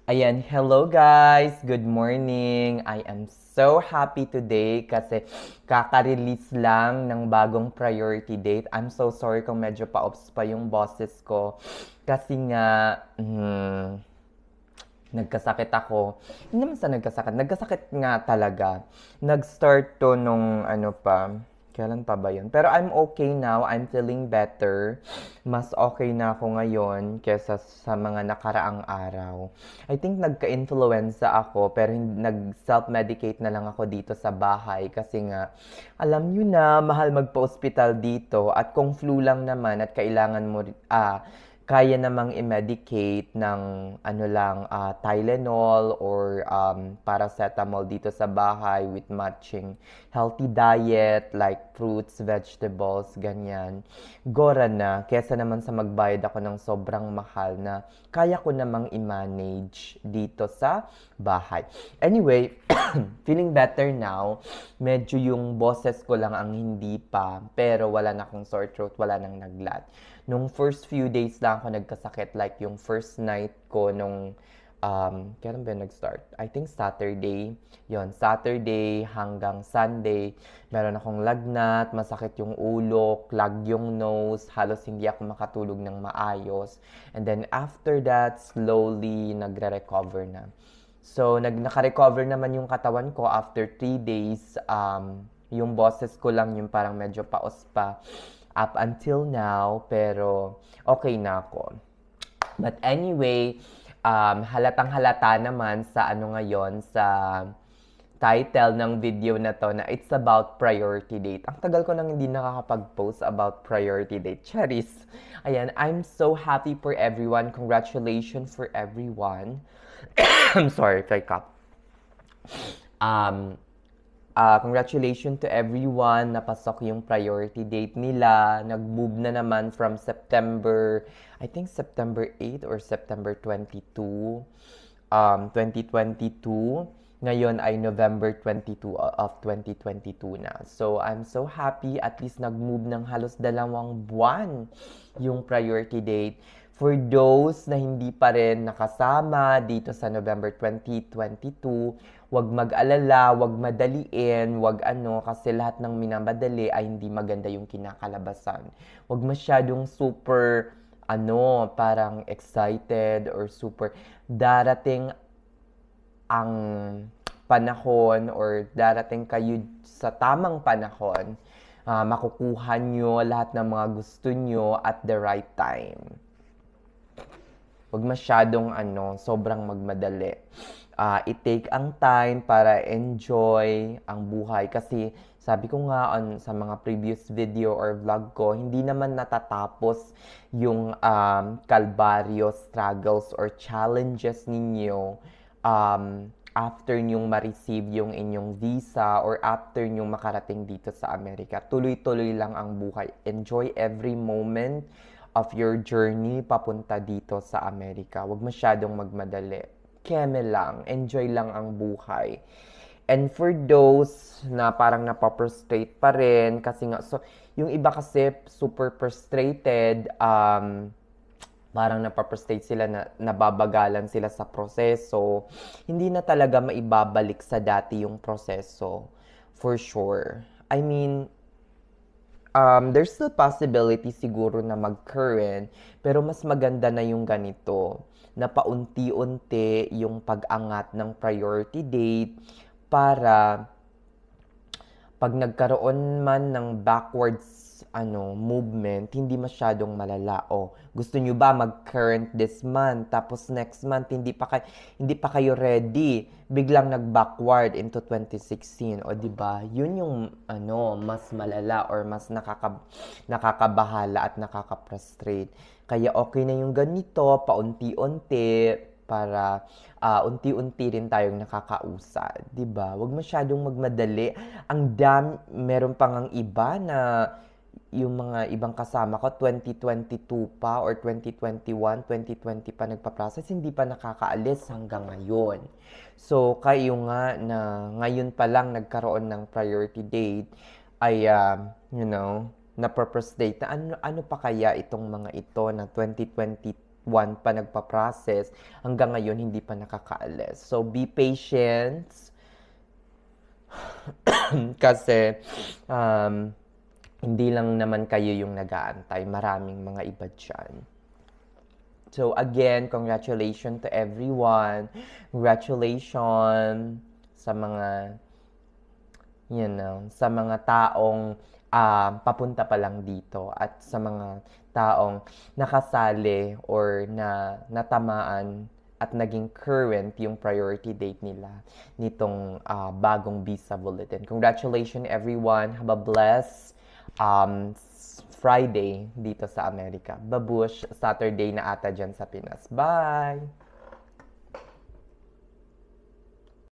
Ayan, hello guys! Good morning! I am so happy today kasi kaka-release lang ng bagong priority date. I'm so sorry kung medyo pa-ops pa yung boses ko. Kasi nga, nagkasakit ako. Hindi naman sa nagkasakit. Nagkasakit nga talaga. Nag-start to nung ano pa. Kailan pa ba yun? Pero I'm okay now. I'm feeling better. Mas okay na ako ngayon kesa sa mga nakaraang araw. I think nagka-influenza ako pero nag-self-medicate na lang ako dito sa bahay kasi nga alam nyo na mahal magpa-hospital dito at kung flu lang naman at kailangan mo kaya namang i-medicate ng ano lang, Tylenol or paracetamol dito sa bahay with matching healthy diet like fruits, vegetables, ganyan. Gora na, kesa naman sa magbayad ako ng sobrang mahal na kaya ko namang i-manage dito sa bahay. Anyway, feeling better now. Medyo yung boses ko lang ang hindi pa, pero wala na akong sore throat, wala nang naglat. Nung first few days lang ako nagkasakit, like yung first night ko nung, kailan ba nag-start? I think Saturday. Yon, Saturday hanggang Sunday, meron akong lagnat, masakit yung ulo, clog yung nose, halos hindi ako makatulog ng maayos. And then after that, slowly nagre-recover na. So, naka-recover naman yung katawan ko after 3 days. Yung boses ko lang yung parang medyo paos pa up until now, pero okay na ako. But anyway, halatang halata naman sa ano ngayon, sa title ng video na to na it's about priority date. Ang tagal ko nang hindi nakakapag-post about priority date. Charis! Ayan, I'm so happy for everyone. Congratulations for everyone. I'm sorry, if I cough. Um, Congratulations to everyone. Napasok yung priority date nila. Nag-move na naman from September, I think September 8 or September 22, 2022. Ngayon ay November 22 of 2022 na. So, I'm so happy. At least nag-move ng halos 2 buwan yung priority date. For those na hindi pa rin nakasama dito sa November 2022, wag mag-alala, wag madaliin, wag ano, kasi lahat ng minamadali ay hindi maganda yung kinakalabasan. Wag masyadong super, ano, parang excited or super darating ang panahon or darating kayo sa tamang panahon, makukuha nyo lahat ng mga gusto nyo at the right time. Huwag masyadong sobrang magmadali. I-take ang time para enjoy ang buhay. Kasi sabi ko nga sa mga previous video or vlog ko, hindi naman natatapos yung kalbaryo, struggles, or challenges ninyo after nyong ma-receive yung inyong visa or after nyong makarating dito sa Amerika. Tuloy-tuloy lang ang buhay. Enjoy every moment of your journey papunta dito sa Amerika. Huwag masyadong magmadali. Keme lang. Enjoy lang ang buhay. And for those na parang napaprostrate pa rin, kasi nga, so, yung iba kasi super frustrated, parang napaprostrate sila na nababagalan sila sa proseso, hindi na talaga maibabalik sa dati yung proseso. For sure. I mean, there's still possibility siguro na mag-current, pero mas maganda na yung ganito, na paunti-unti yung pag-angat ng priority date para pag nagkaroon man ng backwards movement, hindi masyadong malala. O, gusto nyo ba mag-current this month, tapos next month, hindi pa kayo ready, biglang nag-backward into 2016. O, di ba? Yun yung, mas malala or mas nakakabahala at nakaka-frustrate. Kaya okay na yung ganito, paunti-unti, para unti-unti rin tayong nakakausad, 'di ba? Huwag masyadong magmadali. Meron pang ang iba na yung mga ibang kasama ko 2022 pa or 2021, 2020 pa nagpa-process, hindi pa nakakaalis hanggang ngayon. So, kayo nga na ngayon pa lang nagkaroon ng priority date ay na-purpose date na ano pa kaya itong mga ito na 2020 1 pa nagpa-process. Hanggang ngayon, hindi pa nakakaalis. So, be patient. Kasi, hindi lang naman kayo yung nag-aantay. Maraming mga iba dyan. So, again, congratulations to everyone. Congratulations sa mga sa mga taong papunta pa lang dito at sa mga taong nakasali or na natamaan at naging current yung priority date nila nitong bagong visa bulletin. Congratulations everyone. Have a blessed Friday dito sa Amerika. Babush, Saturday na ata dyan sa Pinas. Bye!